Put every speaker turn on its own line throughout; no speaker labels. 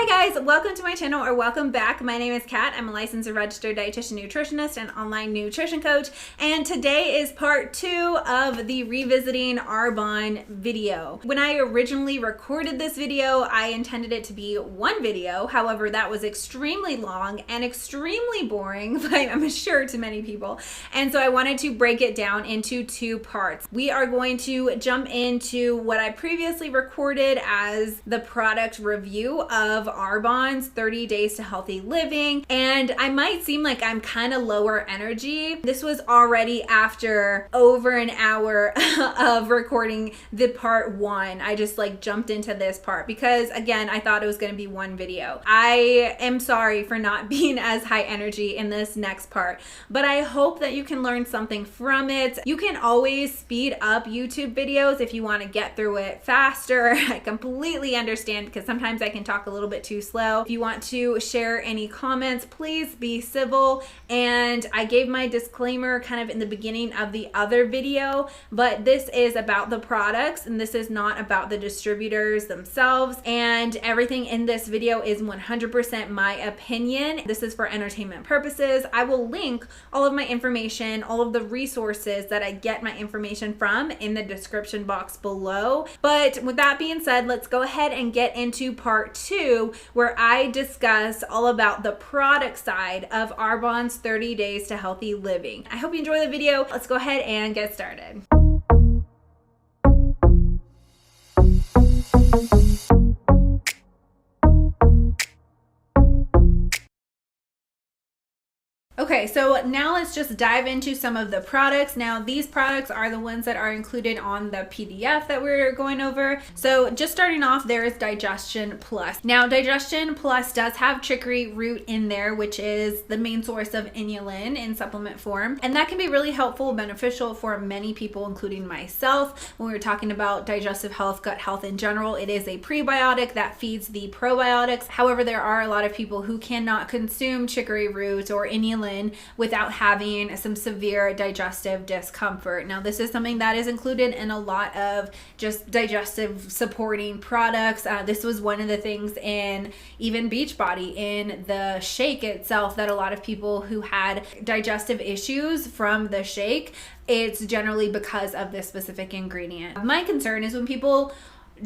Hi guys, welcome to my channel or welcome back. My name is Kat. I'm a licensed and registered dietitian nutritionist and online nutrition coach. And today is part 2 of the revisiting Arbonne video. When I originally recorded this video, I intended it to be one video. However, that was extremely long and extremely boring, I'm sure to many people. And so I wanted to break it down into 2 parts. We are going to jump into what I previously recorded as the product review of Arbonne's 30 Days to Healthy Living, and I might seem like I'm kind of lower energy. This was already after over an hour of recording the part 1. I just jumped into this part because again, I thought it was going to be one video. I am sorry for not being as high energy in this next part, but I hope that you can learn something from it. You can always speed up YouTube videos if you want to get through it faster. I completely understand because sometimes I can talk a little bit too slow. If you want to share any comments, please be civil. And I gave my disclaimer kind of in the beginning of the other video, but this is about the products and this is not about the distributors themselves. And everything in this video is 100% my opinion. This is for entertainment purposes. I will link all of my information, all of the resources that I get my information from in the description box below. But with that being said, let's go ahead and get into part 2, where I discuss all about the product side of Arbonne's 30 Days to Healthy Living. I hope you enjoy the video. Let's go ahead and get started. Okay, so now let's just dive into some of the products. Now, these products are the ones that are included on the PDF that we're going over. So just starting off, there is Digestion Plus. Now, Digestion Plus does have chicory root in there, which is the main source of inulin in supplement form. And that can be really helpful, beneficial for many people, including myself. When we're talking about digestive health, gut health in general, it is a prebiotic that feeds the probiotics. However, there are a lot of people who cannot consume chicory root or inulin without having some severe digestive discomfort. Now, this is something that is included in a lot of just digestive supporting products. This was one of the things in even Beachbody, in the shake itself, that a lot of people who had digestive issues from the shake, it's generally because of this specific ingredient. My concern is when people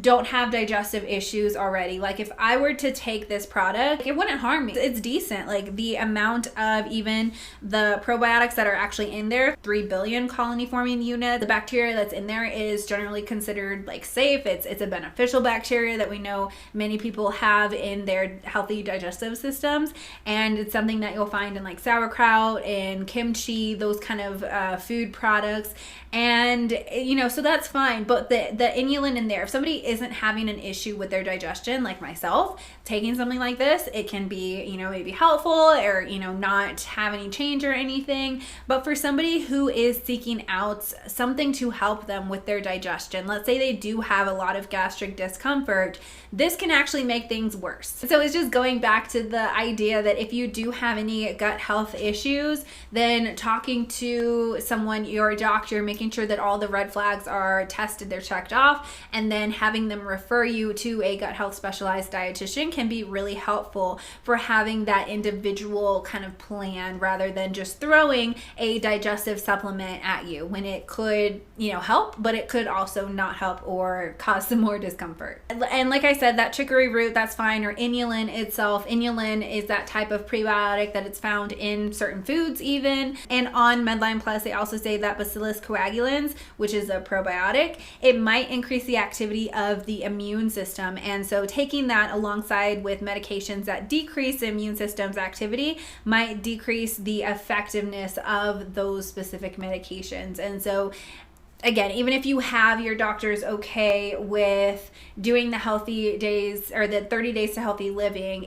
don't have digestive issues already. Like if I were to take this product, it wouldn't harm me. It's decent. Like the amount of even the probiotics that are actually in there, 3 billion colony forming units. The bacteria that's in there is generally considered safe. It's a beneficial bacteria that we know many people have in their healthy digestive systems. And it's something that you'll find in sauerkraut and kimchi, those kind of food products. And so that's fine. But the inulin in there, if somebody isn't having an issue with their digestion like myself, taking something like this, it can be maybe helpful or not have any change or anything. But for somebody who is seeking out something to help them with their digestion, let's say they do have a lot of gastric discomfort, this can actually make things worse. So it's just going back to the idea that if you do have any gut health issues, then talking to someone, your doctor, making sure that all the red flags are tested, they're checked off, and then having them refer you to a gut health specialized dietitian can be really helpful for having that individual kind of plan rather than just throwing a digestive supplement at you when it could, help, but it could also not help or cause some more discomfort. And like I said, that chicory root, that's fine, or inulin itself. Inulin is that type of prebiotic that it's found in certain foods even. And on Medline Plus, they also say that Bacillus coagulans, which is a probiotic, it might increase the activity of the immune system. And so taking that alongside with medications that decrease the immune system's activity might decrease the effectiveness of those specific medications. And so again, even if you have your doctor's okay with doing the healthy days or the 30 days to healthy living,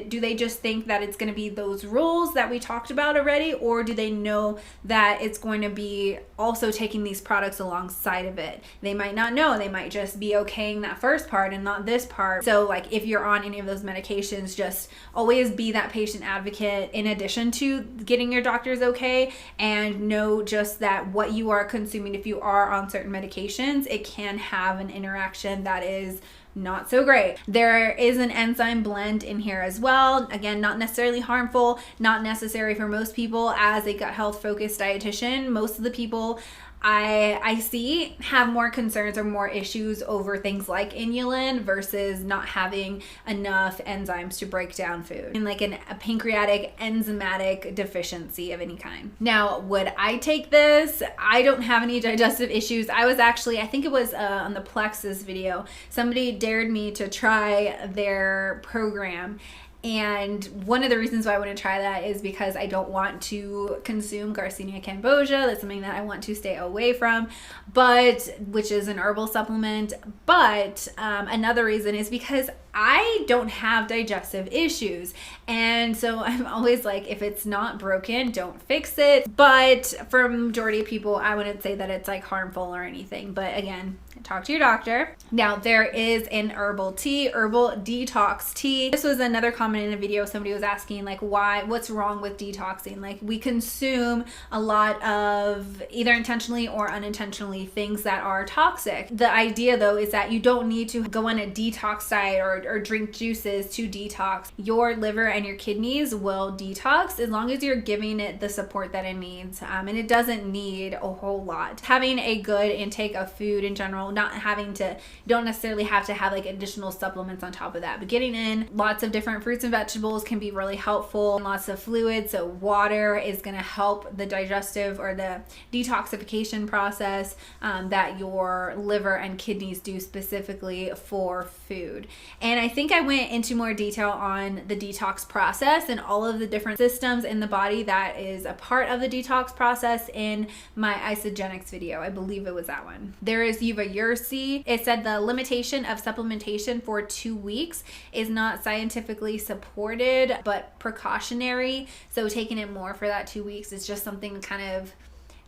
do they just think that it's going to be those rules that we talked about already, or do they know that it's going to be also taking these products alongside of it? They might not know. They might just be okaying that first part and not this part. So if you're on any of those medications, just always be that patient advocate in addition to getting your doctor's okay, and know just that what you are consuming, if you are are on certain medications, it can have an interaction that is not so great. There is an enzyme blend in here as well. Again, not necessarily harmful, not necessary for most people. As a gut health focused dietitian, most of the people I see have more concerns or more issues over things like inulin versus not having enough enzymes to break down food, and like a pancreatic enzymatic deficiency of any kind. Now, would I take this? I don't have any digestive issues. I think it was on the Plexus video, somebody dared me to try their program. And one of the reasons why I want to try that is because I don't want to consume Garcinia cambogia. That's something that I want to stay away from, which is an herbal supplement. But another reason is because I don't have digestive issues. And so I'm always like, if it's not broken, don't fix it. But for majority of people, I wouldn't say that it's like harmful or anything. But again, talk to your doctor. Now, there is an herbal detox tea. This was another comment in a video. Somebody was asking like, what's wrong with detoxing? Like, we consume a lot of either intentionally or unintentionally things that are toxic. The idea though is that you don't need to go on a detox diet or drink juices to detox. Your liver and your kidneys will detox as long as you're giving it the support that it needs. And it doesn't need a whole lot. Having a good intake of food in general, don't necessarily have to have like additional supplements on top of that, but getting in lots of different fruits and vegetables can be really helpful, and lots of fluid. So water is going to help the digestive or the detoxification process that your liver and kidneys do specifically for food. And I think I went into more detail on the detox process and all of the different systems in the body that is a part of the detox process in my isogenics video. I believe it was that one. There is Ursi. It said the limitation of supplementation for 2 weeks is not scientifically supported, but precautionary. So taking it more for that 2 weeks is just something to kind of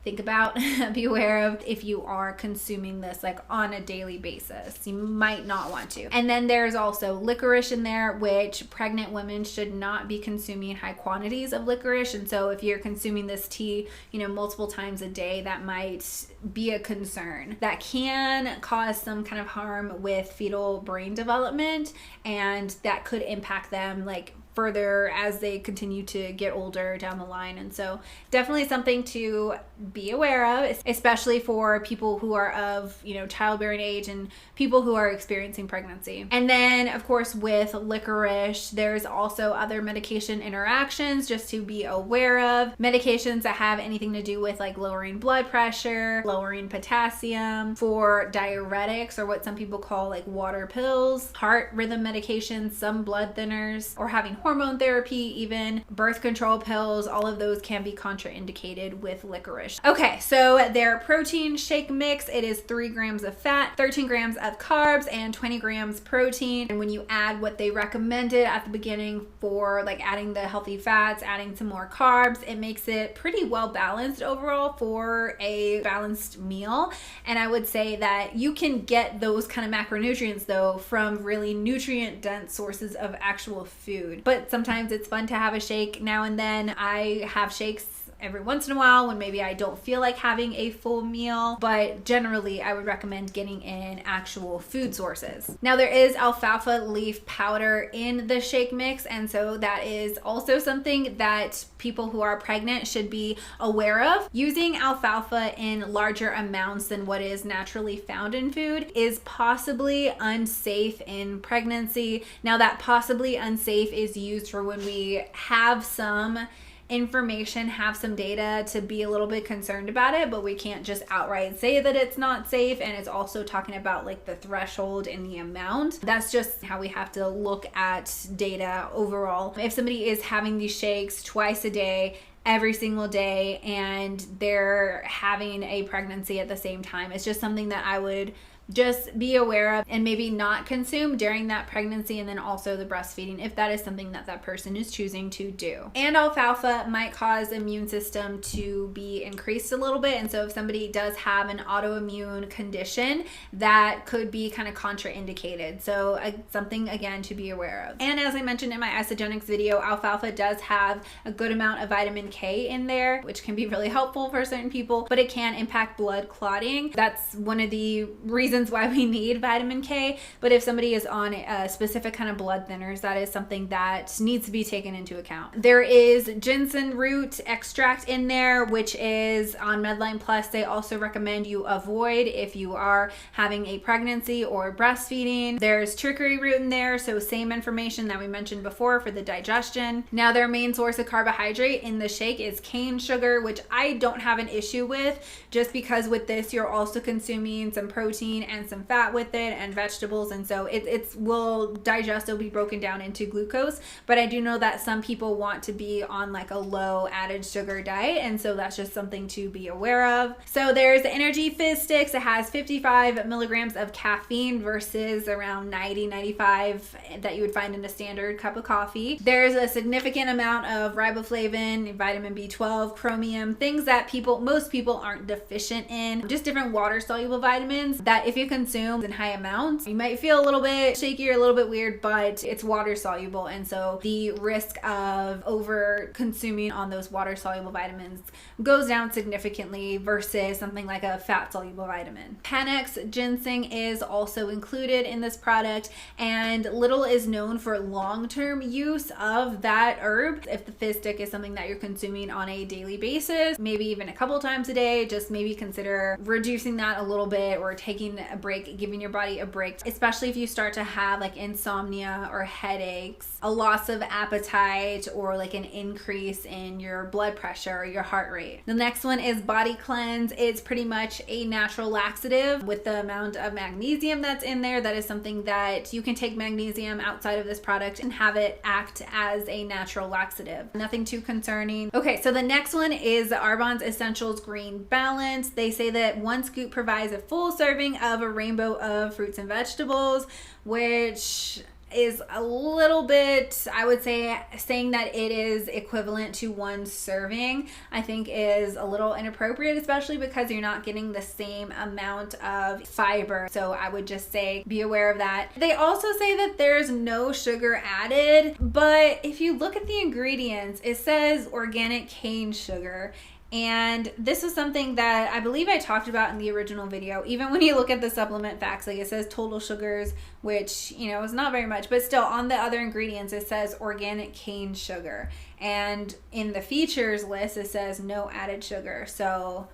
think about, be aware of if you are consuming this like on a daily basis. You might not want to. And then there's also licorice in there, which pregnant women should not be consuming high quantities of licorice. And so if you're consuming this tea, multiple times a day, that might be a concern. That can cause some kind of harm with fetal brain development, and that could impact them like further as they continue to get older down the line. And so definitely something to be aware of, especially for people who are of childbearing age and people who are experiencing pregnancy. And then of course with licorice, there's also other medication interactions just to be aware of. Medications that have anything to do with like lowering blood pressure, lowering potassium, for diuretics, or what some people call like water pills, heart rhythm medications, some blood thinners, or having hormone therapy, even birth control pills. All of those can be contraindicated with licorice. Okay, so their protein shake mix, it is 3 grams of fat, 13 grams of carbs, and 20 grams protein. And when you add what they recommended at the beginning for like adding the healthy fats, adding some more carbs, it makes it pretty well balanced overall for a balanced meal. And I would say that you can get those kind of macronutrients though from really nutrient dense sources of actual food. But sometimes it's fun to have a shake now and then. I have shakes every once in a while when maybe I don't feel like having a full meal, but generally I would recommend getting in actual food sources. Now there is alfalfa leaf powder in the shake mix, and so that is also something that people who are pregnant should be aware of. Using alfalfa in larger amounts than what is naturally found in food is possibly unsafe in pregnancy. Now that possibly unsafe is used for when we have some information, have some data to be a little bit concerned about it, but we can't just outright say that it's not safe. And it's also talking about like the threshold and the amount. That's just how we have to look at data overall. If somebody is having these shakes twice a day, every single day, and they're having a pregnancy at the same time, it's just something that I would just be aware of and maybe not consume during that pregnancy, and then also the breastfeeding if that is something that that person is choosing to do. And alfalfa might cause the immune system to be increased a little bit, and so if somebody does have an autoimmune condition, that could be kind of contraindicated. So something again to be aware of. And as I mentioned in my isogenics video, alfalfa does have a good amount of vitamin K in there, which can be really helpful for certain people, but it can impact blood clotting. That's one of the reasons why we need vitamin K. But if somebody is on a specific kind of blood thinners, that is something that needs to be taken into account. There is ginseng root extract in there, which is on Medline Plus. They also recommend you avoid if you are having a pregnancy or breastfeeding. There's chicory root in there, so same information that we mentioned before for the digestion. Now, their main source of carbohydrate in the shake is cane sugar, which I don't have an issue with, just because with this you're also consuming some protein and some fat with it and vegetables, and so it will digest, it'll be broken down into glucose. But I do know that some people want to be on like a low added sugar diet, and so that's just something to be aware of. So there's the Energy Fizz Sticks. It has 55 milligrams of caffeine versus around 95 that you would find in a standard cup of coffee. There's a significant amount of riboflavin, vitamin B12, chromium, things that most people aren't deficient in, just different water soluble vitamins that if you consume in high amounts, you might feel a little bit shaky or a little bit weird, but it's water soluble, and so the risk of over consuming on those water soluble vitamins goes down significantly versus something like a fat soluble vitamin. Panax ginseng is also included in this product, and little is known for long-term use of that herb. If the fizz stick is something that you're consuming on a daily basis, maybe even a couple times a day, just maybe consider reducing that a little bit or taking a break, giving your body a break, especially if you start to have like insomnia or headaches, a loss of appetite, or like an increase in your blood pressure or your heart rate. The next one is Body Cleanse. It's pretty much a natural laxative with the amount of magnesium that's in there. That is something that you can take magnesium outside of this product and have it act as a natural laxative. Nothing too concerning. Okay, so the next one is Arbonne's Essentials Green Balance. They say that 1 scoop provides a full serving of a rainbow of fruits and vegetables, which is a little bit, I would say, saying that it is equivalent to 1 serving, I think is a little inappropriate, especially because you're not getting the same amount of fiber. So I would just say be aware of that. They also say that there's no sugar added, but if you look at the ingredients, it says organic cane sugar. And this is something that I believe I talked about in the original video. Even when you look at the supplement facts, like it says total sugars, which, you know, is not very much, but still on the other ingredients, it says organic cane sugar. And in the features list, it says no added sugar. So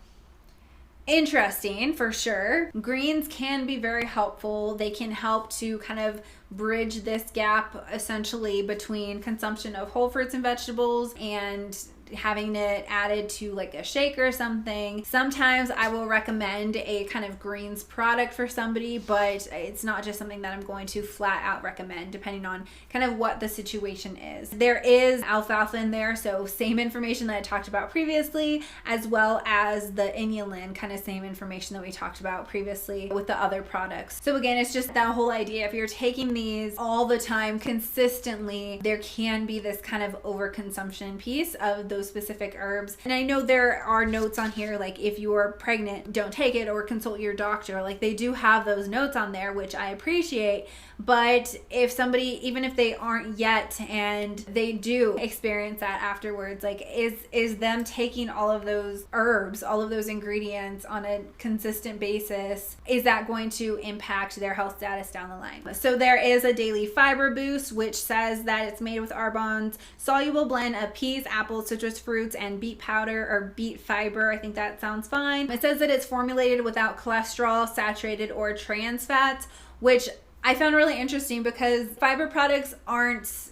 interesting for sure. Greens can be very helpful. They can help to kind of bridge this gap essentially between consumption of whole fruits and vegetables and having it added to like a shake or something. Sometimes I will recommend a kind of greens product for somebody, but it's not just something that I'm going to flat out recommend depending on kind of what the situation is. There is alfalfa in there, so same information that I talked about previously, as well as the inulin, kind of same information that we talked about previously with the other products. So again, it's just that whole idea, if you're taking these all the time consistently, there can be this kind of overconsumption piece of those specific herbs. And I know there are notes on here like if you're pregnant, don't take it or consult your doctor. Like they do have those notes on there, which I appreciate. But if somebody, even if they aren't yet and they do experience that afterwards, like is them taking all of those herbs, all of those ingredients on a consistent basis, is that going to impact their health status down the line? So there is a daily fiber boost, which says that it's made with Arbonne's soluble blend of peas, apples, citrus fruits, and beet powder or beet fiber. I think that sounds fine. It says that it's formulated without cholesterol, saturated, or trans fats, which I found really interesting because fiber products aren't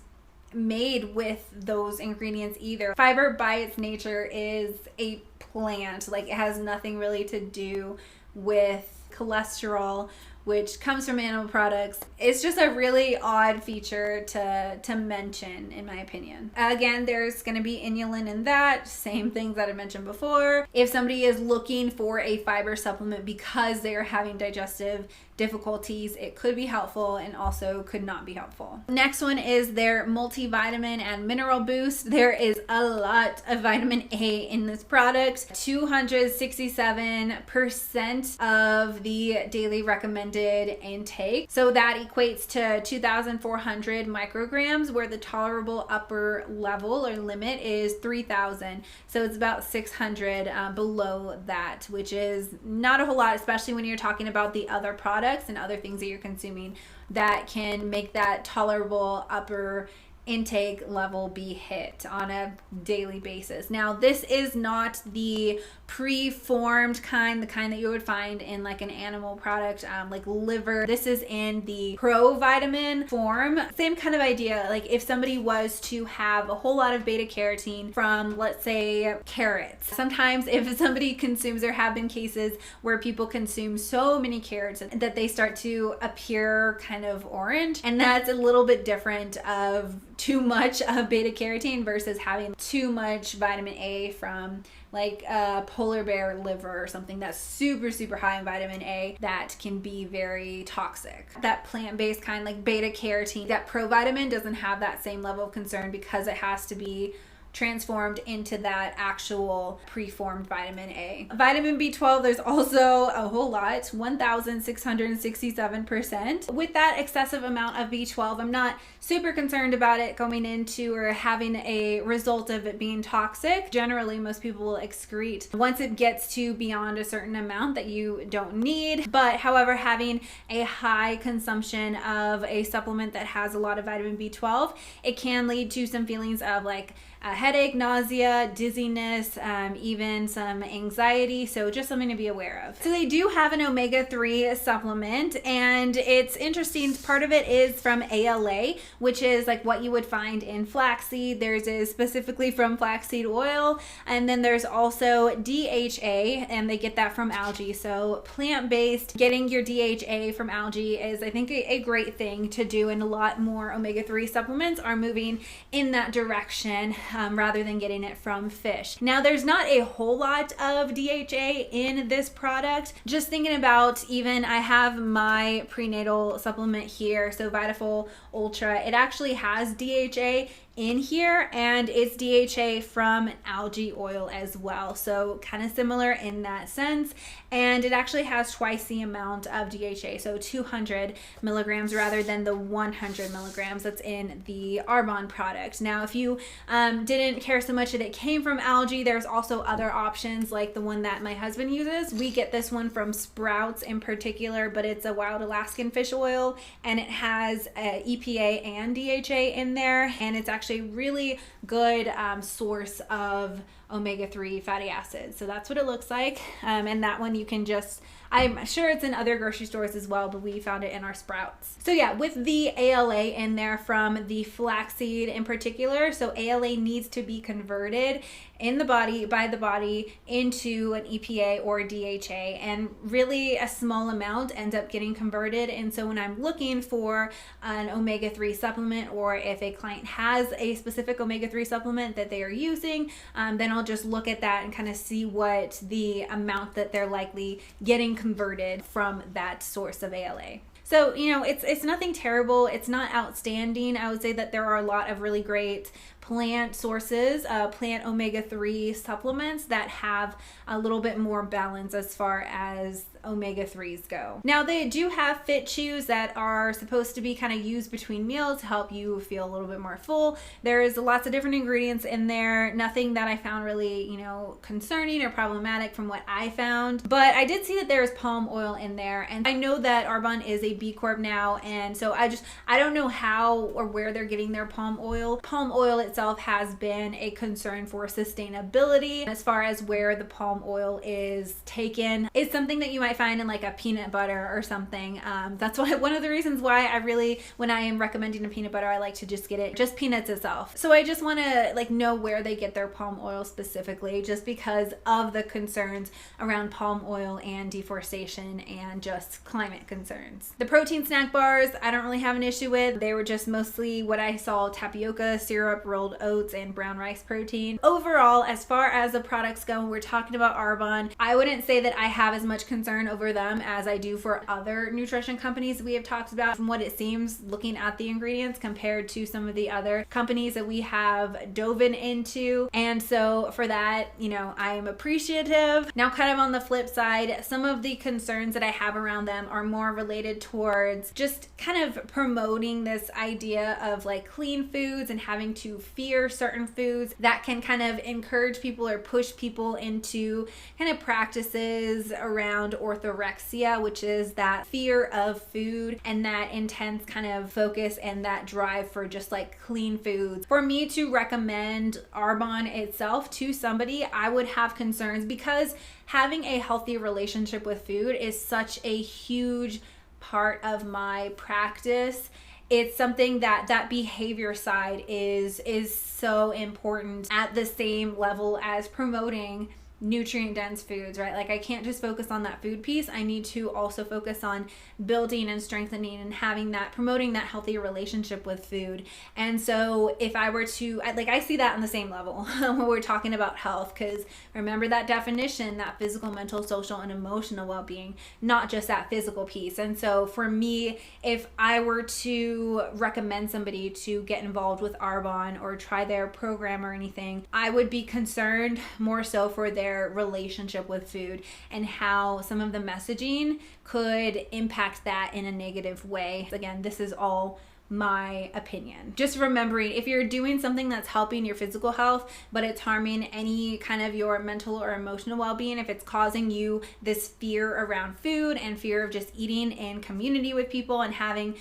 made with those ingredients either. Fiber by its nature is a plant. Like it has nothing really to do with cholesterol, which comes from animal products. It's just a really odd feature to mention, in my opinion. Again, there's gonna be inulin in that, same things that I mentioned before. If somebody is looking for a fiber supplement because they are having digestive difficulties, it could be helpful and also could not be helpful. Next one is their multivitamin and mineral boost. There is a lot of vitamin A in this product. 267% of the daily recommended intake. So that equates to 2,400 micrograms, where the tolerable upper level or limit is 3,000. So it's about 600 below that, which is not a whole lot, especially when you're talking about the other products and other things that you're consuming that can make that tolerable upper intake level be hit on a daily basis. Now, this is not the pre-formed kind, the kind that you would find in like an animal product, like liver. This is in the provitamin form. Same kind of idea. Like if somebody was to have a whole lot of beta carotene from, let's say, carrots. Sometimes if somebody consumes, there have been cases where people consume so many carrots that they start to appear kind of orange, and that's a little bit different of too much of beta carotene versus having too much vitamin A from like a polar bear liver or something that's super, super high in vitamin A that can be very toxic. That plant-based kind, like beta carotene, that provitamin doesn't have that same level of concern because it has to be transformed into that actual preformed vitamin A. Vitamin B12, there's also a whole lot, 1,667%. With that excessive amount of B12, I'm not super concerned about it going into or having a result of it being toxic. Generally, most people will excrete once it gets to beyond a certain amount that you don't need. But however, having a high consumption of a supplement that has a lot of vitamin B12, it can lead to some feelings of like a headache, nausea, dizziness, even some anxiety. So just something to be aware of. So they do have an omega-3 supplement, and it's interesting. Part of it is from ALA, which is like what you would find in flaxseed. Theirs is specifically from flaxseed oil. And then there's also DHA, and they get that from algae. So plant-based, getting your DHA from algae is, I think, a great thing to do, and a lot more omega-3 supplements are moving in that direction. Rather than getting it from fish. Now, there's not a whole lot of DHA in this product. Just thinking about, even I have my prenatal supplement here, so Vitafol Ultra, it actually has DHA in here, and it's DHA from algae oil as well, so kind of similar in that sense. And it actually has twice the amount of DHA, so 200 milligrams rather than the 100 milligrams that's in the Arbonne product. Now, if you didn't care so much that it came from algae, there's also other options like the one that my husband uses. We get this one from Sprouts in particular, but it's a wild Alaskan fish oil, and it has EPA and DHA in there, and it's actually a really good source of omega-3 fatty acids. So that's what it looks like. And that one you can just, I'm sure it's in other grocery stores as well, but we found it in our Sprouts. So yeah, with the ALA in there from the flaxseed in particular, so ALA needs to be converted in the body, by the body, into an EPA or DHA, and really a small amount ends up getting converted. And so when I'm looking for an omega-3 supplement, or if a client has a specific omega-3 supplement that they are using, then I'll just look at that and kind of see what the amount that they're likely getting converted from that source of ALA. So, you know, it's nothing terrible. It's not outstanding. I would say that there are a lot of really great plant sources, plant omega-3 supplements that have a little bit more balance as far as omega-3s go. Now, they do have fit chews that are supposed to be kind of used between meals to help you feel a little bit more full. There's lots of different ingredients in there. Nothing that I found really, you know, concerning or problematic from what I found. But I did see that there is palm oil in there, and I know that Arbonne is a B Corp now, and so I don't know how or where they're getting their palm oil. Palm oil itself has been a concern for sustainability as far as where the palm oil is taken. It's something that you might find in like a peanut butter or something. That's why one of the reasons why I really, when I am recommending a peanut butter, I like to just get it just peanuts itself. So I just want to like know where they get their palm oil specifically, just because of the concerns around palm oil and deforestation and just climate concerns. The protein snack bars, I don't really have an issue with. They were just mostly what I saw, tapioca syrup rolled boiled oats and brown rice protein. Overall, as far as the products go, we're talking about Arbonne, I wouldn't say that I have as much concern over them as I do for other nutrition companies we have talked about, from what it seems looking at the ingredients compared to some of the other companies that we have dove into. And so for that, you know, I'm appreciative. Now, kind of on the flip side, some of the concerns that I have around them are more related towards just kind of promoting this idea of like clean foods and having to fear certain foods that can kind of encourage people or push people into kind of practices around orthorexia, which is that fear of food and that intense kind of focus and that drive for just like clean foods. For me to recommend Arbonne itself to somebody, I would have concerns because having a healthy relationship with food is such a huge part of my practice. It's something that behavior side is so important at the same level as promoting nutrient dense foods, right? Like I can't just focus on that food piece. I need to also focus on building and strengthening and having that, promoting that healthy relationship with food. And so if I were to, I see that on the same level when we're talking about health, because remember that definition, that physical, mental, social, and emotional well-being, not just that physical piece. And so for me, if I were to recommend somebody to get involved with Arbonne or try their program or anything, I would be concerned more so for their relationship with food and how some of the messaging could impact that in a negative way. Again, this is all my opinion. Just remembering, if you're doing something that's helping your physical health, but it's harming any kind of your mental or emotional well-being, if it's causing you this fear around food and fear of just eating in community with people and having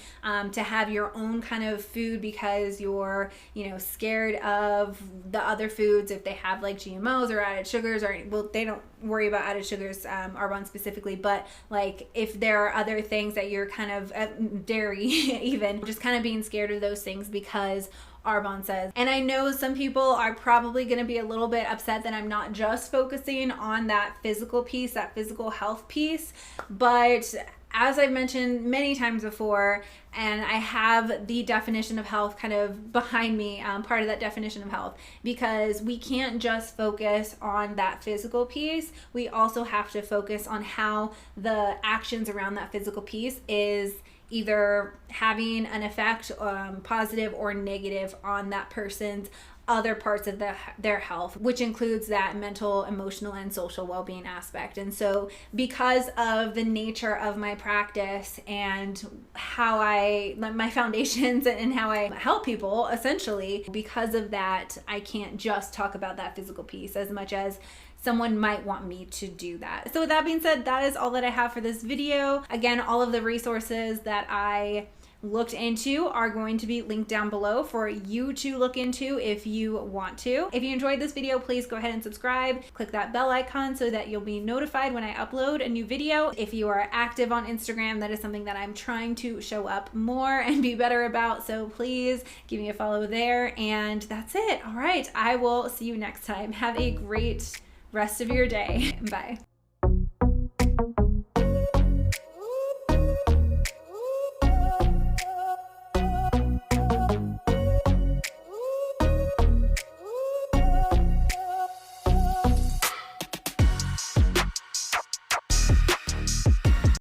to have your own kind of food because you're, you know, scared of the other foods, if they have like GMOs or added sugars, or, well, they don't worry about added sugars, Arbonne specifically, but like if there are other things that you're kind of, dairy even, just kind of being scared of those things because Arbonne says. And I know some people are probably going to be a little bit upset that I'm not just focusing on that physical piece, that physical health piece, but as I've mentioned many times before, and I have the definition of health kind of behind me, part of that definition of health, because we can't just focus on that physical piece. We also have to focus on how the actions around that physical piece is either having an effect, positive or negative, on that person's other parts of their health, which includes that mental, emotional, and social well-being aspect. And so because of the nature of my practice and how my foundations and how I help people, essentially, because of that, I can't just talk about that physical piece as much as someone might want me to do that. So with that being said, that is all that I have for this video. Again, all of the resources that I looked into are going to be linked down below for you to look into if you want to. If you enjoyed this video, please go ahead and subscribe. Click that bell icon so that you'll be notified when I upload a new video. If you are active on Instagram, that is something that I'm trying to show up more and be better about. So please give me a follow there. And that's it. All right. I will see you next time. Have a great rest of your day. Bye.